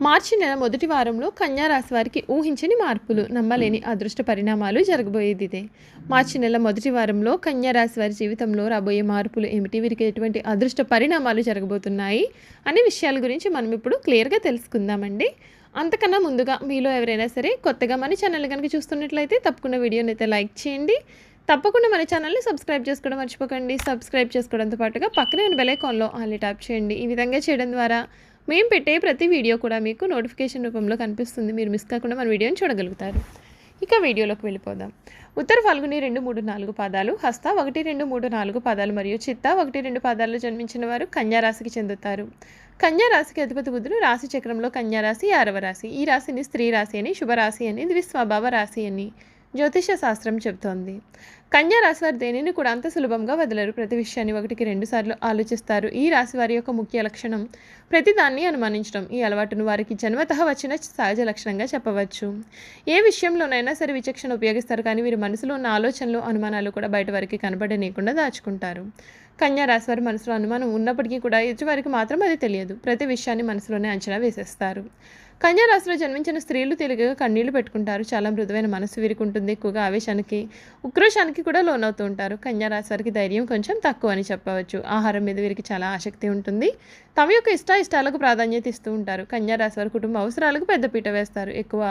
మార్చి నెల మొదటి వారంలో కన్యా రాశి వారికి ఊహించని మార్పులు, నమ్మలేని అదృష్ట పరిణామాలు జరగబోయేది ఇదే. మార్చి నెల మొదటి వారంలో కన్యా రాశి వారి జీవితంలో రాబోయే మార్పులు ఏమిటి, వీరికి ఎటువంటి అదృష్ట పరిణామాలు జరగబోతున్నాయి అనే విషయాల గురించి మనం ఇప్పుడు క్లియర్గా తెలుసుకుందామండి. అంతకన్నా ముందుగా మీలో ఎవరైనా సరే కొత్తగా మన ఛానల్ కనుక చూస్తున్నట్లయితే తప్పకుండా వీడియోని అయితే లైక్ చేయండి. తప్పకుండా మన ఛానల్ని సబ్స్క్రైబ్ చేసుకోవడం మర్చిపోకండి. సబ్స్క్రైబ్ చేసుకోవడంతో పాటుగా పక్కనే ఉన్న బెల్ ఐకాన్లో ఆల్ ట్యాప్ చేయండి. ఈ విధంగా చేయడం ద్వారా మేము పెట్టే ప్రతి వీడియో కూడా మీకు నోటిఫికేషన్ రూపంలో కనిపిస్తుంది. మీరు మిస్ కాకుండా మన వీడియోని చూడగలుగుతారు. ఇక వీడియోలోకి వెళ్ళిపోదాం. ఉత్తర ఫల్గుని 2, 3, 4 పాదాలు, హస్త 1, 2, 3, 4 పాదాలు మరియు చిత్త 1, 2 పాదాల్లో జన్మించిన వారు కన్యా రాశికి చెందుతారు. కన్యా రాశికి అధిపతి బుధుడు రాశి చక్రంలో కన్యా రాశి 6వ రాశి. ఈ రాశిని స్త్రీ రాశి అని, శుభరాశి అని, ద్విస్వభావ రాశి అని జ్యోతిష శాస్త్రం చెబుతోంది. కన్యా రాశి వారు దేనిని కూడా అంత సులభంగా వదలరు. ప్రతి విషయాన్ని 1కి 2 సార్లు ఆలోచిస్తారు. ఈ రాశి వారి యొక్క ముఖ్య లక్షణం ప్రతిదాన్ని అనుమానించడం. ఈ అలవాటును వారికి జన్మతః వచ్చిన సహజ లక్షణంగా చెప్పవచ్చు. ఏ విషయంలోనైనా సరే విచక్షణ ఉపయోగిస్తారు, కానీ వీరి మనసులో ఉన్న ఆలోచనలు, అనుమానాలు కూడా బయట వారికి కనబడనీయకుండా దాచుకుంటారు. కన్యా రాశి వారి మనసులో అనుమానం ఉన్నప్పటికీ కూడా ఎదుటివారికి మాత్రం అది తెలియదు. ప్రతి విషయాన్ని మనసులోనే అంచనా వేసేస్తారు. కన్యా రాశిలో జన్మించిన స్త్రీలు తేలికగా కన్నీళ్లు పెట్టుకుంటారు. చాలా మృదువైన మనసు వీరికి ఉంటుంది. ఎక్కువగా ఆవేశానికి, ఉక్రోషానికి కూడా లోనవుతూ ఉంటారు. కన్యా రాశి వారికి ధైర్యం కొంచెం తక్కువ అని చెప్పవచ్చు. ఆహారం మీద వీరికి చాలా ఆసక్తి ఉంటుంది. తమ యొక్క ఇష్టాలకు ప్రాధాన్యత ఇస్తూ ఉంటారు. కన్యా రాశి వారి కుటుంబ అవసరాలకు పెద్దపీట వేస్తారు. ఎక్కువ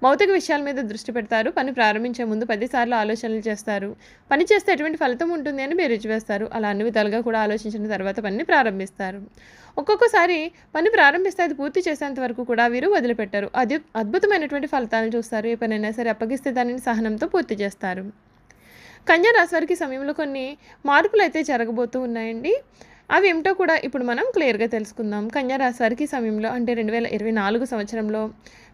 భౌతిక విషయాల మీద దృష్టి పెడతారు. పని ప్రారంభించే ముందు 10 సార్లు ఆలోచనలు చేస్తారు. పని చేస్తే ఎటువంటి ఫలితం ఉంటుంది అని బేరీజు వేస్తారు. అలా అన్ని విధాలుగా కూడా ఆలోచించిన తర్వాత పనిని ప్రారంభిస్తారు. ఒక్కొక్కసారి పని ప్రారంభిస్తే అది పూర్తి చేసేంత వరకు కూడా వీరు వదిలిపెట్టారు. అది అద్భుతమైనటువంటి ఫలితాలను చూస్తారు. ఏ పనైనా సరే అప్పగిస్తే దానిని సహనంతో పూర్తి చేస్తారు. కన్యా రాశి వారికి సమయంలో కొన్ని మార్పులు అయితే జరగబోతూ ఉన్నాయండి. అవి ఏమిటో కూడా ఇప్పుడు మనం క్లియర్గా తెలుసుకుందాం. కన్యా రాశి వారికి సమయంలో అంటే 2024 సంవత్సరంలో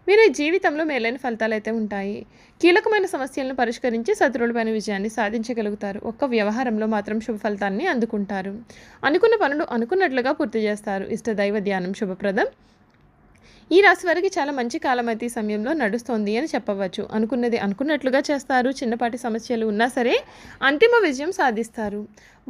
వీరి జీవితంలో మేలైన ఫలితాలు అయితే ఉంటాయి. కీలకమైన సమస్యలను పరిష్కరించి శత్రువులపైన విజయాన్ని సాధించగలుగుతారు. ఒక్క వ్యవహారంలో మాత్రం శుభ ఫలితాన్ని అందుకుంటారు. అనుకున్న పనులు అనుకున్నట్లుగా పూర్తి చేస్తారు. ఇష్టదైవ ధ్యానం శుభప్రదం. ఈ రాశి వారికి చాలా మంచి కాలం అయితే ఈ సమయంలో నడుస్తోంది అని చెప్పవచ్చు. అనుకున్నది అనుకున్నట్లుగా చేస్తారు. చిన్నపాటి సమస్యలు ఉన్నా సరే అంతిమ విజయం సాధిస్తారు.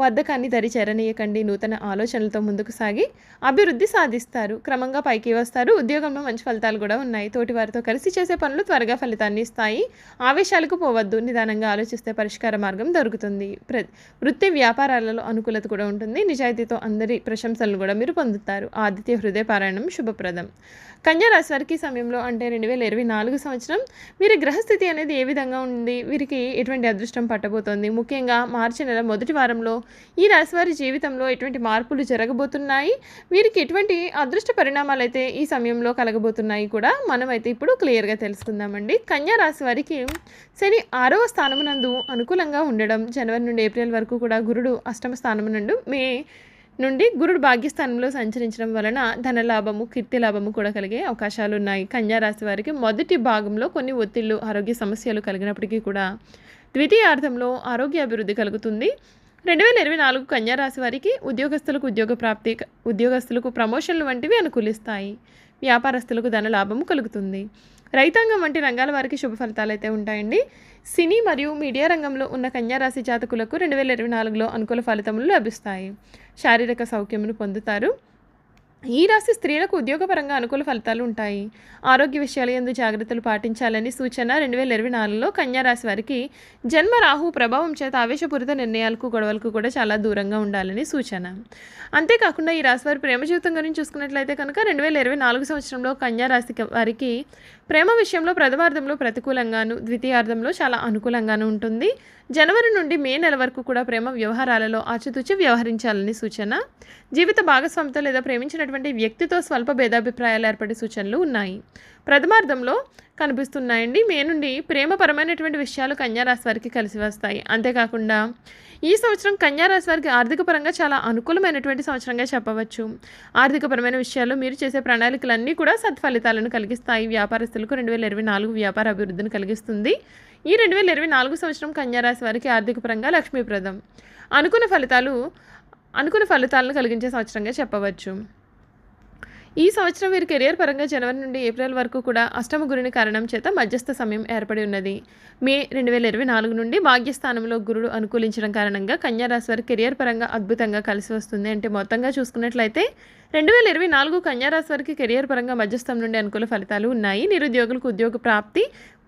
బద్ధకాన్ని దరి చేరనీయకండి. నూతన ఆలోచనలతో ముందుకు సాగి అభివృద్ధి సాధిస్తారు. క్రమంగా పైకి వస్తారు. ఉద్యోగంలో మంచి ఫలితాలు కూడా ఉన్నాయి. తోటి వారితో కలిసి చేసే పనులు త్వరగా ఫలితాన్ని ఇస్తాయి. ఆవేశాలకు పోవద్దు. నిదానంగా ఆలోచిస్తే పరిష్కార మార్గం దొరుకుతుంది. వృత్తి వ్యాపారాలలో అనుకూలత కూడా ఉంటుంది. నిజాయితీతో అందరి ప్రశంసలను కూడా మీరు పొందుతారు. ఆదిత్య హృదయ పారాయణం శుభప్రదం. కన్యా రాశి వారికి సమయంలో అంటే 2024 సంవత్సరం వీరి గ్రహస్థితి అనేది ఏ విధంగా ఉంది, వీరికి ఎటువంటి అదృష్టం పట్టబోతోంది, ముఖ్యంగా మార్చి నెల మొదటి వారంలో ఈ రాశి వారి జీవితంలో ఎటువంటి మార్పులు జరగబోతున్నాయి, వీరికి ఎటువంటి అదృష్ట పరిణామాలు అయితే ఈ సమయంలో కలగబోతున్నాయి కూడా మనమైతే ఇప్పుడు క్లియర్గా తెలుసుకుందామండి. కన్యా రాశి వారికి శని 6వ స్థానమునందు అనుకూలంగా ఉండడం, జనవరి నుండి ఏప్రిల్ వరకు కూడా గురుడు అష్టమ స్థానమునందు, మే నుండి గురుడు భాగ్యస్థానంలో సంచరించడం వలన ధనలాభము, కీర్తి లాభము కూడా కలిగే అవకాశాలు ఉన్నాయి. కన్యా రాశి వారికి మొదటి భాగంలో కొన్ని ఒత్తిళ్లు, ఆరోగ్య సమస్యలు కలిగినప్పటికీ కూడా ద్వితీయార్థంలో ఆరోగ్య అభివృద్ధి కలుగుతుంది. 2024 కన్యా రాశి వారికి ఉద్యోగస్తులకు ఉద్యోగ ప్రాప్తి, ఉద్యోగస్తులకు ప్రమోషన్లు వంటివి అనుకూలిస్తాయి. వ్యాపారస్తులకు ధన లాభము కలుగుతుంది. రైతాంగం వంటి రంగాల వారికి శుభ ఫలితాలు అయితే ఉంటాయండి. సినీ మరియు మీడియా రంగంలో ఉన్న కన్యా రాశి జాతకులకు 2024లో అనుకూల ఫలితములు లభిస్తాయి. శారీరక సౌఖ్యమును పొందుతారు. ఈ రాశి స్త్రీలకు ఉద్యోగపరంగా అనుకూల ఫలితాలు ఉంటాయి. ఆరోగ్య విషయాల యందు జాగ్రత్తలు పాటించాలని సూచన. 2024లో కన్యా రాశి వారికి జన్మ రాహు ప్రభావం చేత ఆవేశపూరిత నిర్ణయాలకు, గొడవలకు కూడా చాలా దూరంగా ఉండాలని సూచన. అంతేకాకుండా ఈ రాశి వారి ప్రేమ జీవితం గురించి చూసుకున్నట్లయితే కనుక 2024 సంవత్సరంలో కన్యా రాశి వారికి ప్రేమ విషయంలో ప్రథమార్థంలో ప్రతికూలంగాను, ద్వితీయార్థంలో చాలా అనుకూలంగాను ఉంటుంది. జనవరి నుండి మే నెల వరకు కూడా ప్రేమ వ్యవహారాలలో ఆచితూచి వ్యవహరించాలని సూచన. జీవిత భాగస్వామితో లేదా ప్రేమించినటువంటి వ్యక్తితో స్వల్ప భేదాభిప్రాయాలు ఏర్పడే సూచనలు ఉన్నాయి. ప్రథమార్థంలో కనిపిస్తున్నాయండి. మే నుండి ప్రేమపరమైనటువంటి విషయాలు కన్యా రాశి వారికి కలిసి వస్తాయి. అంతేకాకుండా ఈ సంవత్సరం కన్యా రాశి వారికి ఆర్థిక పరంగా చాలా అనుకూలమైనటువంటి సంవత్సరంగా చెప్పవచ్చు. ఆర్థికపరమైన విషయాల్లో మీరు చేసే ప్రణాళికలన్నీ కూడా సత్ఫలితాలను కలిగిస్తాయి. వ్యాపారస్తులకు 2024 వ్యాపార అభివృద్ధిని కలిగిస్తుంది. ఈ 2024 సంవత్సరం కన్యా రాశి వారికి ఆర్థిక పరంగా లక్ష్మీప్రదం, అనుకున్న ఫలితాలను కలిగించే సంవత్సరంగా చెప్పవచ్చు. ఈ సంవత్సరం వీరి కెరియర్ పరంగా జనవరి నుండి ఏప్రిల్ వరకు కూడా అష్టమ గురుని కారణం చేత మధ్యస్థ సమయం ఏర్పడి ఉన్నది. మే 2024 నుండి భాగ్యస్థానంలో గురుడు అనుకూలించడం కారణంగా కన్యా రాశి వారి కెరియర్ పరంగా అద్భుతంగా కలిసి వస్తుంది. అంటే మొత్తంగా చూసుకున్నట్లయితే 2024 కన్యా రాశి వారికి కెరియర్ పరంగా మధ్యస్థం నుండి అనుకూల ఫలితాలు ఉన్నాయి. నిరుద్యోగులకు ఉద్యోగ ప్రాప్తి,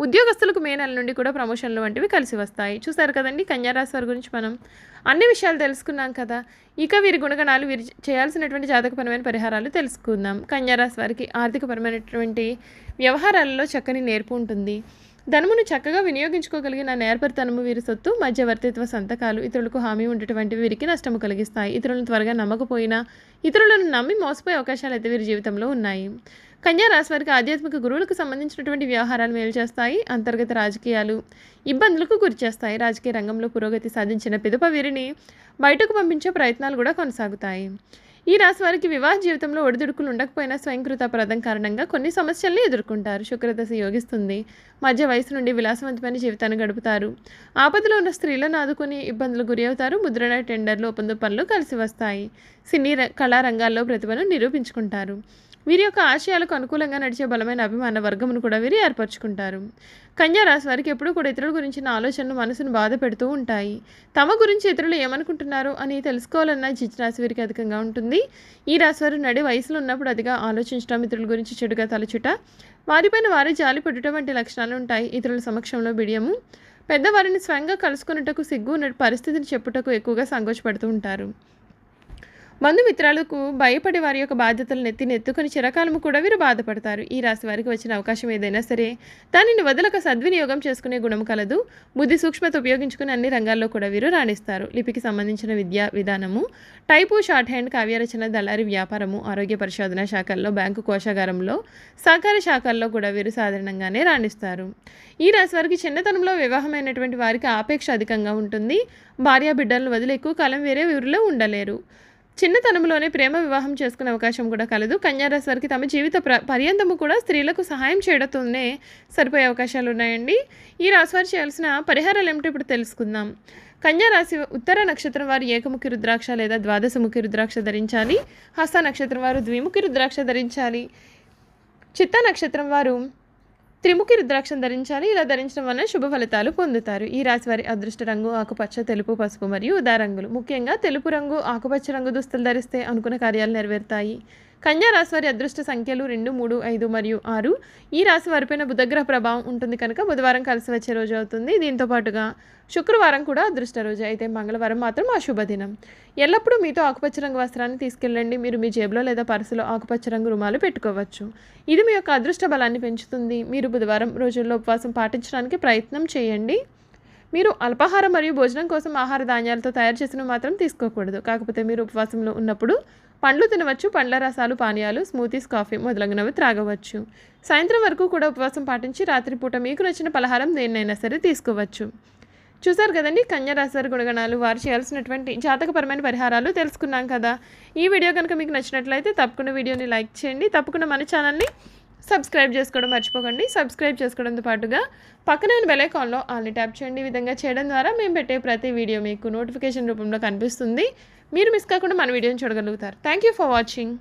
ఉద్యోగస్తులకు మే నెల నుండి కూడా ప్రమోషన్లు వంటివి కలిసి వస్తాయి. చూసారు కదండి, కన్యా రాశి వారి గురించి మనం అన్ని విషయాలు తెలుసుకున్నాం కదా. ఇక వీరి గుణగణాలు, వీరి చేయాల్సినటువంటి జాతకపరమైన పరిహారాలు తెలుసుకుందాం. కన్యా రాశి వారికి ఆర్థికపరమైనటువంటి వ్యవహారాలలో చక్కని నేర్పు ఉంటుంది. ధనమును చక్కగా వినియోగించుకోగలిగిన నేర్పరితనము వీరి సొత్తు. మధ్యవర్తిత్వ సంతకాలు ఇతరులకు హామీ ఉండేటువంటి వీరికి నష్టము కలిగిస్తాయి. ఇతరులను త్వరగా నమ్మకపోయినా ఇతరులను నమ్మి మోసపోయే అవకాశాలు అయితే వీరి జీవితంలో ఉన్నాయి. కన్యా రాశి వారికి ఆధ్యాత్మిక గురువులకు సంబంధించినటువంటి వ్యవహారాలు మేలు చేస్తాయి. అంతర్గత రాజకీయాలు ఇబ్బందులకు గురి చేస్తాయి. రాజకీయ రంగంలో పురోగతి సాధించిన పిదప వీరిని బయటకు పంపించే ప్రయత్నాలు కూడా కొనసాగుతాయి. ఈ రాశి వారికి వివాహ జీవితంలో ఒడిదుడుకులు ఉండకపోయినా స్వయంకృత అపరాధం కారణంగా కొన్ని సమస్యల్ని ఎదుర్కొంటారు. శుక్రదశ యోగిస్తుంది. మధ్య వయసు నుండి విలాసవంతమైన జీవితాన్ని గడుపుతారు. ఆపదలో ఉన్న స్త్రీలను ఆదుకుని ఇబ్బందులు గురి అవుతారు. ముద్రణ, టెండర్లు, ఒప్పంద పనులు కలిసి వస్తాయి. సినీ కళారంగాల్లో ప్రతిభను నిరూపించుకుంటారు. వీరి యొక్క ఆశయాలకు అనుకూలంగా నడిచే బలమైన అభిమాన వర్గమును కూడా వీరు ఏర్పరచుకుంటారు. కన్యా రాశి వారికి ఎప్పుడూ కూడా ఇతరుల గురించిన ఆలోచనలు మనసును బాధ పెడుతూ ఉంటాయి. తమ గురించి ఇతరులు ఏమనుకుంటున్నారు అని తెలుసుకోవాలన్న జిజ్ఞాస వీరికి అధికంగా ఉంటుంది. ఈ రాశి వారు నడి వయసులో ఉన్నప్పుడు అదిగా ఆలోచించడం, ఇతరుల గురించి చెడుగా తలచుట, వారిపైన వారి జాలి పడుట వంటి లక్షణాలు ఉంటాయి. ఇతరుల సమక్షంలో బిడియము, పెద్దవారిని స్వయంగా కలుసుకున్నటకు సిగ్గు పరిస్థితిని చెప్పుటకు ఎక్కువగా సంకోచపడుతూ ఉంటారు. బంధుమిత్రాలకు భయపడి వారి యొక్క బాధ్యతలను ఎత్తుకొని చిరకాలము కూడా వీరు బాధపడతారు. ఈ రాశి వారికి వచ్చిన అవకాశం ఏదైనా సరే దానిని వదలక సద్వినియోగం చేసుకునే గుణం కలదు. బుద్ధి సూక్ష్మత ఉపయోగించుకుని అన్ని రంగాల్లో కూడా వీరు రాణిస్తారు. లిపికి సంబంధించిన విద్యా విధానము, టైపు, షార్ట్ హ్యాండ్, కావ్యరచన, దళారీ వ్యాపారము, ఆరోగ్య పరిశోధన శాఖల్లో, బ్యాంకు కోశాగారంలో, సహకార శాఖల్లో కూడా వీరు సాధారణంగానే రాణిస్తారు. ఈ రాశి వారికి చిన్నతనంలో వివాహమైనటువంటి వారికి ఆపేక్ష అధికంగా ఉంటుంది. భార్య బిడ్డలను వదిలి ఎక్కువ కాలం వేరే ఊరిలో ఉండలేరు. చిన్నతనంలోనే ప్రేమ వివాహం చేసుకునే అవకాశం కూడా కలదు. కన్యా రాశి వారికి తమ జీవిత పర్యంతము కూడా స్త్రీలకు సహాయం చేయడంతోనే సరిపోయే అవకాశాలు ఉన్నాయండి. ఈ రాశి వారు చేయాల్సిన పరిహారాలు ఏమిటో ఇప్పుడు తెలుసుకుందాం. కన్యా రాశి ఉత్తర నక్షత్రం వారు ఏకముఖి రుద్రాక్ష లేదా ద్వాదశముఖి రుద్రాక్ష ధరించాలి. హస్త నక్షత్రం వారు ద్విముఖి రుద్రాక్ష ధరించాలి. చిత్త నక్షత్రం వారు త్రిముఖి రుద్రాక్షను ధరించాలి. ఇలా ధరించడం వలన శుభ ఫలితాలు పొందుతారు. ఈ రాశి వారి అదృష్ట రంగు ఆకుపచ్చ, తెలుపు, పసుపు మరియు ఉదా రంగులు. ముఖ్యంగా తెలుపు రంగు, ఆకుపచ్చ రంగు దుస్తులు ధరిస్తే అనుకున్న కార్యాలు నెరవేరుతాయి. కన్యా రాశి వారి అదృష్ట సంఖ్యలు 2, 3, 5 మరియు 6. ఈ రాశి వారిపైన బుధగ్రహ ప్రభావం ఉంటుంది కనుక బుధవారం కలిసి వచ్చే రోజు అవుతుంది. దీంతో పాటుగా శుక్రవారం కూడా అదృష్ట రోజు. అయితే మంగళవారం మాత్రం అశుభ దినం. ఎల్లప్పుడూ మీతో ఆకుపచ్చ రంగు వస్త్రాన్ని తీసుకెళ్ళండి. మీరు మీ జేబులో లేదా పర్సులో ఆకుపచ్చ రంగు రుమాలు పెట్టుకోవచ్చు. ఇది మీ యొక్క అదృష్ట బలాన్ని పెంచుతుంది. మీరు బుధవారం రోజుల్లో ఉపవాసం పాటించడానికి ప్రయత్నం చేయండి. మీరు అల్పాహారం మరియు భోజనం కోసం ఆహార ధాన్యాలతో తయారు చేసినవి మాత్రం తీసుకోకూడదు. కాకపోతే మీరు ఉపవాసంలో ఉన్నప్పుడు పండ్లు తినవచ్చు. పండ్ల రసాలు, పానీయాలు, స్మూతీస్, కాఫీ మొదలగునవి త్రాగవచ్చు. సాయంత్రం వరకు కూడా ఉపవాసం పాటించి రాత్రిపూట మీకు నచ్చిన పలహారం దేన్నైనా సరే తీసుకోవచ్చు. చూసారు కదండి, కన్యా రాశి వారి గుణగణాలు, వారు చేయాల్సినటువంటి జాతకపరమైన పరిహారాలు తెలుసుకున్నాం కదా. ఈ వీడియో కనుక మీకు నచ్చినట్లయితే తప్పకుండా వీడియోని లైక్ చేయండి. తప్పకుండా మన ఛానల్ని సబ్స్క్రైబ్ చేసుకోవడం మర్చిపోకండి. సబ్స్క్రైబ్ చేసుకోవడంతో పాటుగా పక్కనే ఉన్న బెల్ ఐకాన్లో ఆల్ని ట్యాప్ చేయండి. ఈ విధంగా చేయడం ద్వారా మేము పెట్టే ప్రతి వీడియో మీకు నోటిఫికేషన్ రూపంలో కనిపిస్తుంది. మీరు మిస్ కాకుండా మన వీడియోని చూడగలుగుతారు. Thank you for watching.